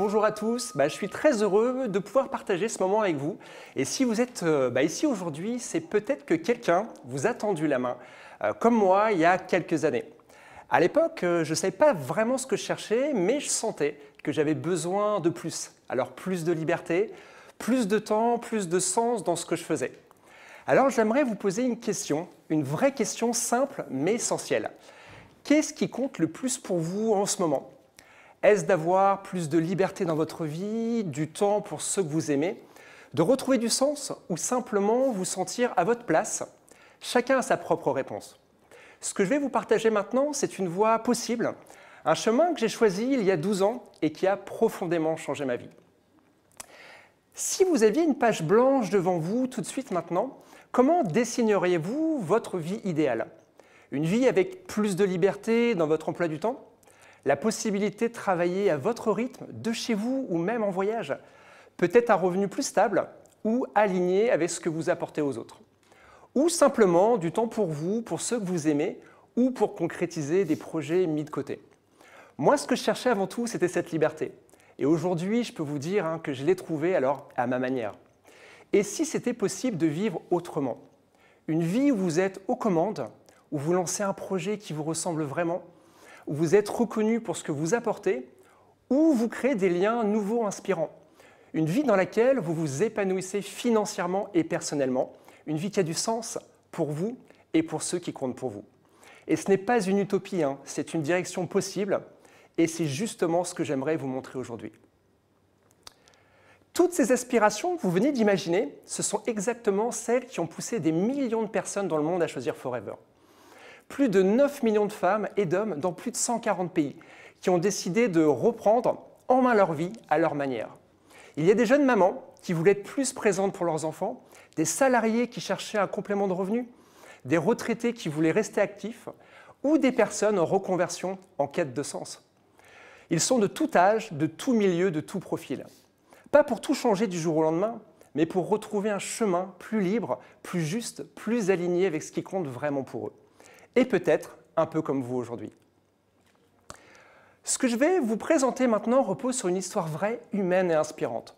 Bonjour à tous, je suis très heureux de pouvoir partager ce moment avec vous. Et si vous êtes ici aujourd'hui, c'est peut-être que quelqu'un vous a tendu la main, comme moi il y a quelques années. À l'époque, je ne savais pas vraiment ce que je cherchais, mais je sentais que j'avais besoin de plus. Alors plus de liberté, plus de temps, plus de sens dans ce que je faisais. Alors j'aimerais vous poser une question, une vraie question simple mais essentielle. Qu'est-ce qui compte le plus pour vous en ce moment ? Est-ce d'avoir plus de liberté dans votre vie, du temps pour ceux que vous aimez, de retrouver du sens ou simplement vous sentir à votre place? Chacun a sa propre réponse. Ce que je vais vous partager maintenant, c'est une voie possible, un chemin que j'ai choisi il y a 12 ans et qui a profondément changé ma vie. Si vous aviez une page blanche devant vous tout de suite maintenant, comment dessineriez-vous votre vie idéale? Une vie avec plus de liberté dans votre emploi du temps? La possibilité de travailler à votre rythme, de chez vous ou même en voyage? Peut-être un revenu plus stable ou aligné avec ce que vous apportez aux autres? Ou simplement du temps pour vous, pour ceux que vous aimez ou pour concrétiser des projets mis de côté? Moi, ce que je cherchais avant tout, c'était cette liberté. Et aujourd'hui, je peux vous dire que je l'ai trouvée alors à ma manière. Et si c'était possible de vivre autrement? Une vie où vous êtes aux commandes, où vous lancez un projet qui vous ressemble vraiment, où vous êtes reconnu pour ce que vous apportez, où vous créez des liens nouveaux inspirants. Une vie dans laquelle vous vous épanouissez financièrement et personnellement, une vie qui a du sens pour vous et pour ceux qui comptent pour vous. Et ce n'est pas une utopie, c'est une direction possible, et c'est justement ce que j'aimerais vous montrer aujourd'hui. Toutes ces aspirations que vous venez d'imaginer, ce sont exactement celles qui ont poussé des millions de personnes dans le monde à choisir Forever. Plus de 9 millions de femmes et d'hommes dans plus de 140 pays qui ont décidé de reprendre en main leur vie à leur manière. Il y a des jeunes mamans qui voulaient être plus présentes pour leurs enfants, des salariés qui cherchaient un complément de revenus, des retraités qui voulaient rester actifs ou des personnes en reconversion en quête de sens. Ils sont de tout âge, de tout milieu, de tout profil. Pas pour tout changer du jour au lendemain, mais pour retrouver un chemin plus libre, plus juste, plus aligné avec ce qui compte vraiment pour eux. Et peut-être un peu comme vous aujourd'hui. Ce que je vais vous présenter maintenant repose sur une histoire vraie, humaine et inspirante.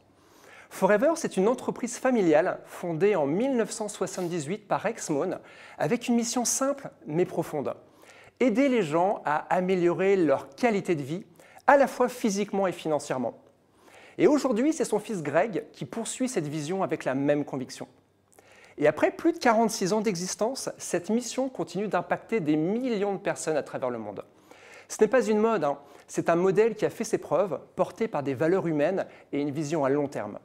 Forever, c'est une entreprise familiale fondée en 1978 par Rex Mohn avec une mission simple mais profonde. Aider les gens à améliorer leur qualité de vie, à la fois physiquement et financièrement. Et aujourd'hui, c'est son fils Greg qui poursuit cette vision avec la même conviction. Et après plus de 46 ans d'existence, cette mission continue d'impacter des millions de personnes à travers le monde. Ce n'est pas une mode, c'est un modèle qui a fait ses preuves, porté par des valeurs humaines et une vision à long terme.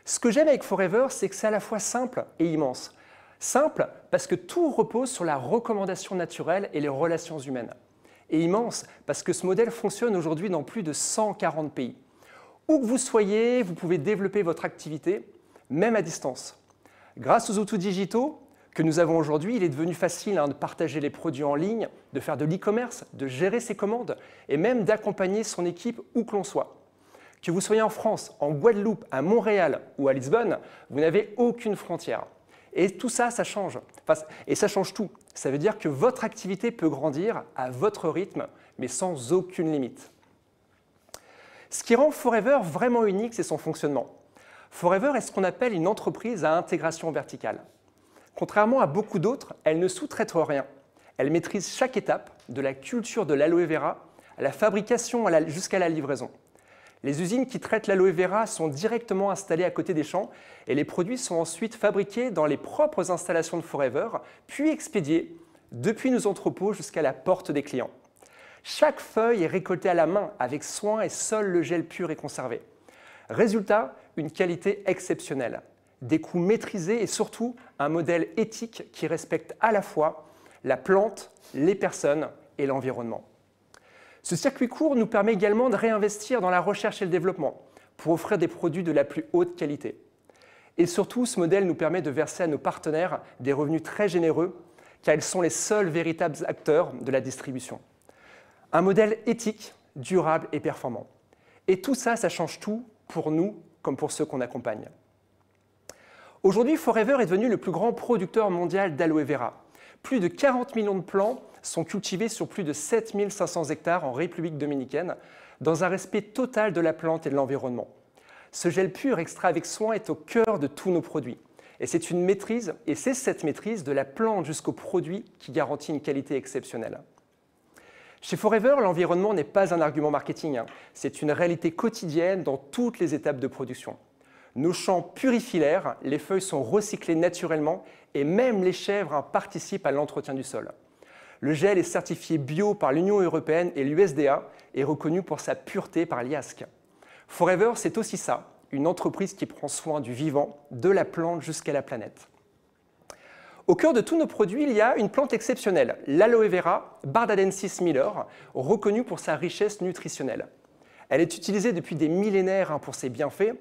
Ce que j'aime avec Forever, c'est que c'est à la fois simple et immense. Simple parce que tout repose sur la recommandation naturelle et les relations humaines. Et immense parce que ce modèle fonctionne aujourd'hui dans plus de 140 pays. Où que vous soyez, vous pouvez développer votre activité, même à distance. Grâce aux outils digitaux que nous avons aujourd'hui, il est devenu facile de partager les produits en ligne, de faire de l'e-commerce, de gérer ses commandes et même d'accompagner son équipe où que l'on soit. Que vous soyez en France, en Guadeloupe, à Montréal ou à Lisbonne, vous n'avez aucune frontière. Et tout ça, ça change. Et ça change tout. Ça veut dire que votre activité peut grandir à votre rythme, mais sans aucune limite. Ce qui rend Forever vraiment unique, c'est son fonctionnement. Forever est ce qu'on appelle une entreprise à intégration verticale. Contrairement à beaucoup d'autres, elle ne sous-traite rien. Elle maîtrise chaque étape, de la culture de l'aloe vera à la fabrication jusqu'à la livraison. Les usines qui traitent l'aloe vera sont directement installées à côté des champs et les produits sont ensuite fabriqués dans les propres installations de Forever, puis expédiés depuis nos entrepôts jusqu'à la porte des clients. Chaque feuille est récoltée à la main avec soin et seul le gel pur est conservé. Résultat, une qualité exceptionnelle, des coûts maîtrisés et surtout un modèle éthique qui respecte à la fois la plante, les personnes et l'environnement. Ce circuit court nous permet également de réinvestir dans la recherche et le développement pour offrir des produits de la plus haute qualité. Et surtout, ce modèle nous permet de verser à nos partenaires des revenus très généreux car ils sont les seuls véritables acteurs de la distribution. Un modèle éthique, durable et performant. Et tout ça, ça change tout pour nous comme pour ceux qu'on accompagne. Aujourd'hui, Forever est devenu le plus grand producteur mondial d'aloe vera. Plus de 40 millions de plants sont cultivés sur plus de 7500 hectares en République dominicaine dans un respect total de la plante et de l'environnement. Ce gel pur extrait avec soin est au cœur de tous nos produits. Et c'est une maîtrise, et c'est cette maîtrise de la plante jusqu'au produit qui garantit une qualité exceptionnelle. Chez Forever, l'environnement n'est pas un argument marketing, c'est une réalité quotidienne dans toutes les étapes de production. Nos champs purifient l'air, les feuilles sont recyclées naturellement et même les chèvres participent à l'entretien du sol. Le gel est certifié bio par l'Union européenne et l'USDA et reconnu pour sa pureté par l'IASC. Forever, c'est aussi ça, une entreprise qui prend soin du vivant, de la plante jusqu'à la planète. Au cœur de tous nos produits, il y a une plante exceptionnelle, l'aloe vera Bardadensis Miller, reconnue pour sa richesse nutritionnelle. Elle est utilisée depuis des millénaires pour ses bienfaits,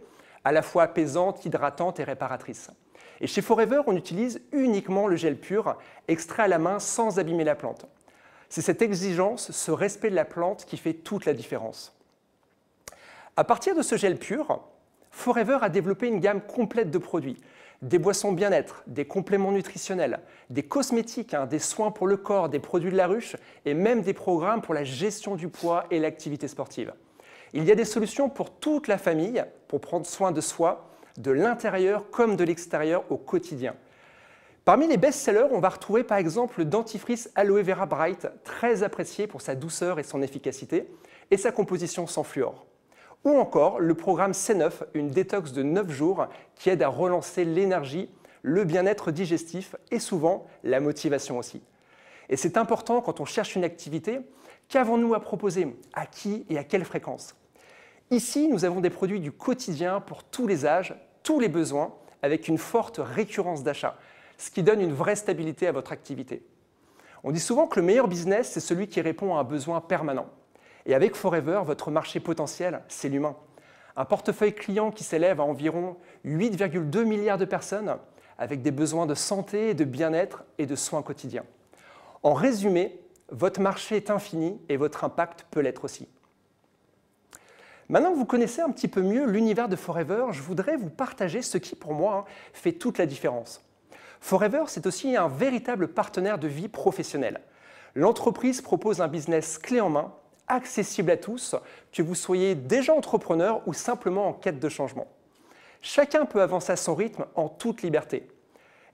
à la fois apaisante, hydratante et réparatrice. Et chez Forever, on utilise uniquement le gel pur, extrait à la main sans abîmer la plante. C'est cette exigence, ce respect de la plante qui fait toute la différence. À partir de ce gel pur, Forever a développé une gamme complète de produits. Des boissons bien-être, des compléments nutritionnels, des cosmétiques, des soins pour le corps, des produits de la ruche et même des programmes pour la gestion du poids et l'activité sportive. Il y a des solutions pour toute la famille pour prendre soin de soi, de l'intérieur comme de l'extérieur au quotidien. Parmi les best-sellers, on va retrouver par exemple le dentifrice Aloe Vera Bright, très apprécié pour sa douceur et son efficacité, et sa composition sans fluor. Ou encore le programme C9, une détox de 9 jours qui aide à relancer l'énergie, le bien-être digestif et souvent la motivation aussi. Et c'est important quand on cherche une activité, qu'avons-nous à proposer, à qui et à quelle fréquence? Ici, nous avons des produits du quotidien pour tous les âges, tous les besoins, avec une forte récurrence d'achat, ce qui donne une vraie stabilité à votre activité. On dit souvent que le meilleur business, c'est celui qui répond à un besoin permanent. Et avec Forever, votre marché potentiel, c'est l'humain. Un portefeuille client qui s'élève à environ 8,2 milliards de personnes, avec des besoins de santé, de bien-être et de soins quotidiens. En résumé, votre marché est infini et votre impact peut l'être aussi. Maintenant que vous connaissez un petit peu mieux l'univers de Forever, je voudrais vous partager ce qui, pour moi, fait toute la différence. Forever, c'est aussi un véritable partenaire de vie professionnelle. L'entreprise propose un business clé en main, accessible à tous, que vous soyez déjà entrepreneur ou simplement en quête de changement. Chacun peut avancer à son rythme en toute liberté.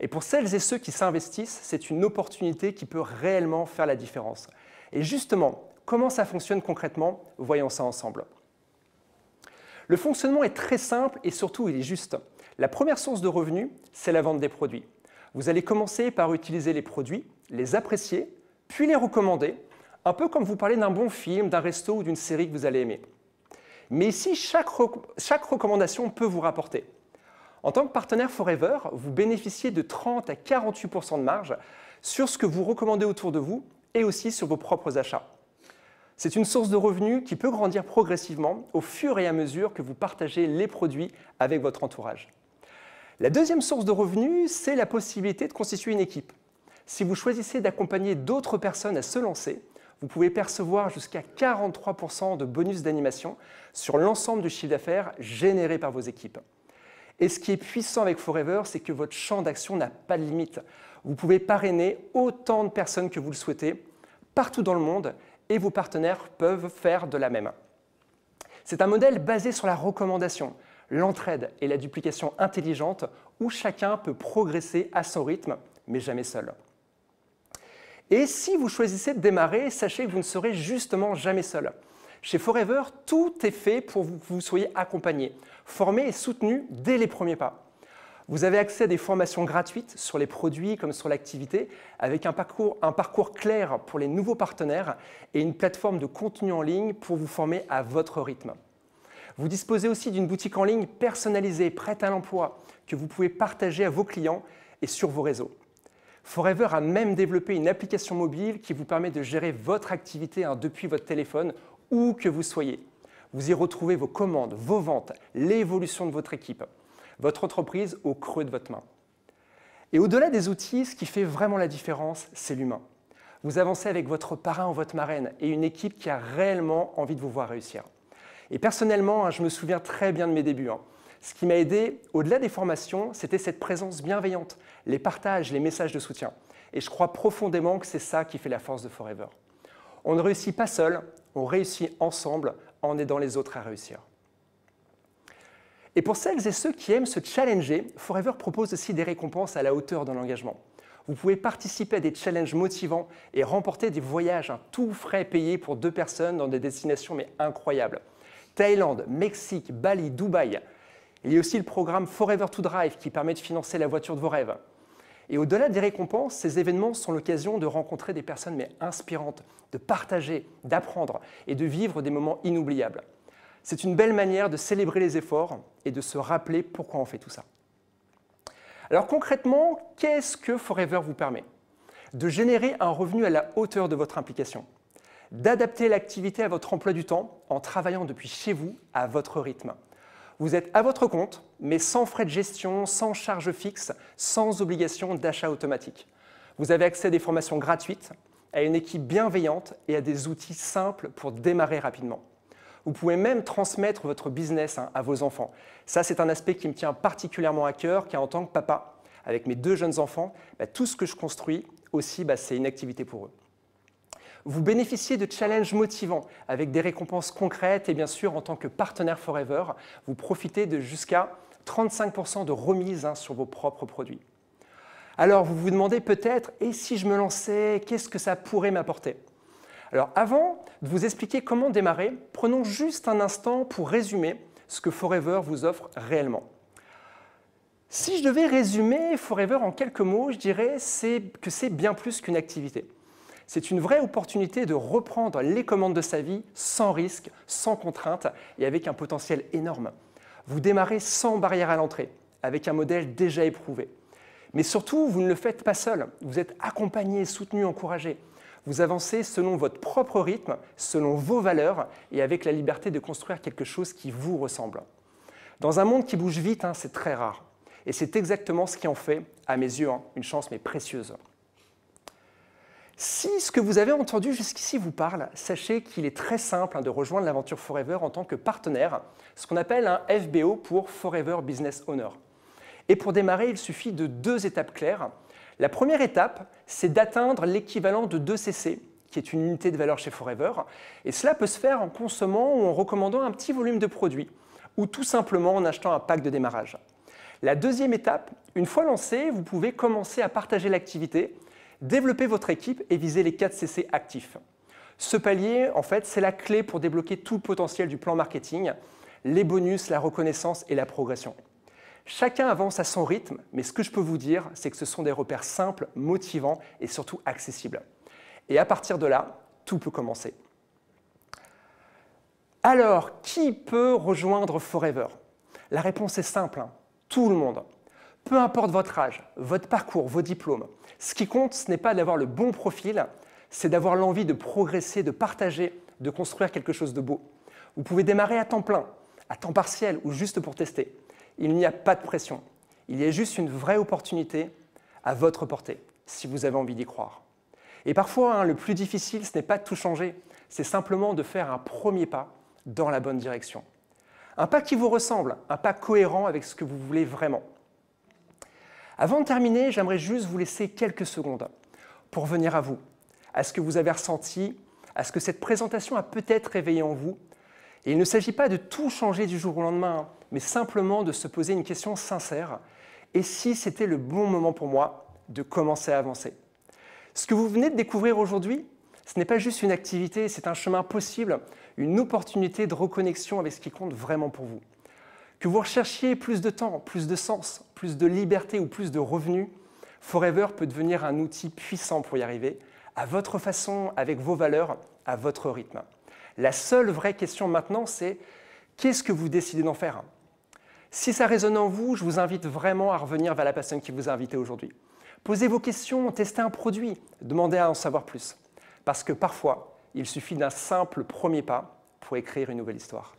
Et pour celles et ceux qui s'investissent, c'est une opportunité qui peut réellement faire la différence. Et justement, comment ça fonctionne concrètement? Voyons ça ensemble. Le fonctionnement est très simple et surtout il est juste. La première source de revenus, c'est la vente des produits. Vous allez commencer par utiliser les produits, les apprécier, puis les recommander, un peu comme vous parlez d'un bon film, d'un resto ou d'une série que vous allez aimer. Mais ici, chaque recommandation peut vous rapporter. En tant que partenaire Forever, vous bénéficiez de 30 à 48% de marge sur ce que vous recommandez autour de vous et aussi sur vos propres achats. C'est une source de revenus qui peut grandir progressivement au fur et à mesure que vous partagez les produits avec votre entourage. La deuxième source de revenus, c'est la possibilité de constituer une équipe. Si vous choisissez d'accompagner d'autres personnes à se lancer, vous pouvez percevoir jusqu'à 43% de bonus d'animation sur l'ensemble du chiffre d'affaires généré par vos équipes. Et ce qui est puissant avec Forever, c'est que votre champ d'action n'a pas de limite. Vous pouvez parrainer autant de personnes que vous le souhaitez, partout dans le monde, et vos partenaires peuvent faire de la même. C'est un modèle basé sur la recommandation, l'entraide et la duplication intelligente, où chacun peut progresser à son rythme, mais jamais seul. Et si vous choisissez de démarrer, sachez que vous ne serez justement jamais seul. Chez Forever, tout est fait pour que vous soyez accompagné, formé et soutenu dès les premiers pas. Vous avez accès à des formations gratuites sur les produits comme sur l'activité, avec un parcours clair pour les nouveaux partenaires et une plateforme de contenu en ligne pour vous former à votre rythme. Vous disposez aussi d'une boutique en ligne personnalisée, prête à l'emploi, que vous pouvez partager à vos clients et sur vos réseaux. Forever a même développé une application mobile qui vous permet de gérer votre activité depuis votre téléphone, où que vous soyez. Vous y retrouvez vos commandes, vos ventes, l'évolution de votre équipe, votre entreprise au creux de votre main. Et au-delà des outils, ce qui fait vraiment la différence, c'est l'humain. Vous avancez avec votre parrain ou votre marraine et une équipe qui a réellement envie de vous voir réussir. Et personnellement, je me souviens très bien de mes débuts. Ce qui m'a aidé, au-delà des formations, c'était cette présence bienveillante, les partages, les messages de soutien. Et je crois profondément que c'est ça qui fait la force de Forever. On ne réussit pas seul, on réussit ensemble en aidant les autres à réussir. Et pour celles et ceux qui aiment se challenger, Forever propose aussi des récompenses à la hauteur de l'engagement. Vous pouvez participer à des challenges motivants et remporter des voyages tout frais payés pour 2 personnes dans des destinations incroyables. Thaïlande, Mexique, Bali, Dubaï. Il y a aussi le programme Forever to Drive qui permet de financer la voiture de vos rêves. Et au-delà des récompenses, ces événements sont l'occasion de rencontrer des personnes inspirantes, de partager, d'apprendre et de vivre des moments inoubliables. C'est une belle manière de célébrer les efforts et de se rappeler pourquoi on fait tout ça. Alors concrètement, qu'est-ce que Forever vous permet? De générer un revenu à la hauteur de votre implication, d'adapter l'activité à votre emploi du temps en travaillant depuis chez vous à votre rythme. Vous êtes à votre compte, mais sans frais de gestion, sans charges fixes, sans obligation d'achat automatique. Vous avez accès à des formations gratuites, à une équipe bienveillante et à des outils simples pour démarrer rapidement. Vous pouvez même transmettre votre business à vos enfants. Ça, c'est un aspect qui me tient particulièrement à cœur, car en tant que papa, avec mes 2 jeunes enfants, tout ce que je construis aussi, c'est une activité pour eux. Vous bénéficiez de challenges motivants avec des récompenses concrètes et bien sûr, en tant que partenaire Forever, vous profitez de jusqu'à 35% de remise sur vos propres produits. Alors, vous vous demandez peut-être, et si je me lançais, qu'est-ce que ça pourrait m'apporter? Alors, avant de vous expliquer comment démarrer, prenons juste un instant pour résumer ce que Forever vous offre réellement. Si je devais résumer Forever en quelques mots, je dirais que c'est bien plus qu'une activité. C'est une vraie opportunité de reprendre les commandes de sa vie sans risque, sans contrainte et avec un potentiel énorme. Vous démarrez sans barrière à l'entrée, avec un modèle déjà éprouvé. Mais surtout, vous ne le faites pas seul, vous êtes accompagné, soutenu, encouragé. Vous avancez selon votre propre rythme, selon vos valeurs et avec la liberté de construire quelque chose qui vous ressemble. Dans un monde qui bouge vite, c'est très rare. Et c'est exactement ce qui en fait, à mes yeux, une chance précieuse. Si ce que vous avez entendu jusqu'ici vous parle, sachez qu'il est très simple de rejoindre l'aventure Forever en tant que partenaire, ce qu'on appelle un FBO pour Forever Business Owner. Et pour démarrer, il suffit de 2 étapes claires. La première étape, c'est d'atteindre l'équivalent de 2 CC, qui est une unité de valeur chez Forever. Et cela peut se faire en consommant ou en recommandant un petit volume de produits, ou tout simplement en achetant un pack de démarrage. La deuxième étape, une fois lancé, vous pouvez commencer à partager l'activité, développer votre équipe et viser les 4 CC actifs. Ce palier, en fait, c'est la clé pour débloquer tout le potentiel du plan marketing, les bonus, la reconnaissance et la progression. Chacun avance à son rythme, mais ce que je peux vous dire, c'est que ce sont des repères simples, motivants et surtout accessibles. Et à partir de là, tout peut commencer. Alors, qui peut rejoindre Forever? La réponse est simple, tout le monde. Peu importe votre âge, votre parcours, vos diplômes. Ce qui compte, ce n'est pas d'avoir le bon profil, c'est d'avoir l'envie de progresser, de partager, de construire quelque chose de beau. Vous pouvez démarrer à temps plein, à temps partiel ou juste pour tester. Il n'y a pas de pression. Il y a juste une vraie opportunité à votre portée, si vous avez envie d'y croire. Et parfois, le plus difficile, ce n'est pas de tout changer, c'est simplement de faire un premier pas dans la bonne direction. Un pas qui vous ressemble, un pas cohérent avec ce que vous voulez vraiment. Avant de terminer, j'aimerais juste vous laisser quelques secondes pour venir à vous, à ce que vous avez ressenti, à ce que cette présentation a peut-être réveillé en vous. Et il ne s'agit pas de tout changer du jour au lendemain, mais simplement de se poser une question sincère. Et si c'était le bon moment pour moi de commencer à avancer? Ce que vous venez de découvrir aujourd'hui, ce n'est pas juste une activité, c'est un chemin possible, une opportunité de reconnexion avec ce qui compte vraiment pour vous. Que vous recherchiez plus de temps, plus de sens, plus de liberté ou plus de revenus, Forever peut devenir un outil puissant pour y arriver, à votre façon, avec vos valeurs, à votre rythme. La seule vraie question maintenant, c'est qu'est-ce que vous décidez d'en faire? Si ça résonne en vous, je vous invite vraiment à revenir vers la personne qui vous a invité aujourd'hui. Posez vos questions, testez un produit, demandez à en savoir plus. Parce que parfois, il suffit d'un simple premier pas pour écrire une nouvelle histoire.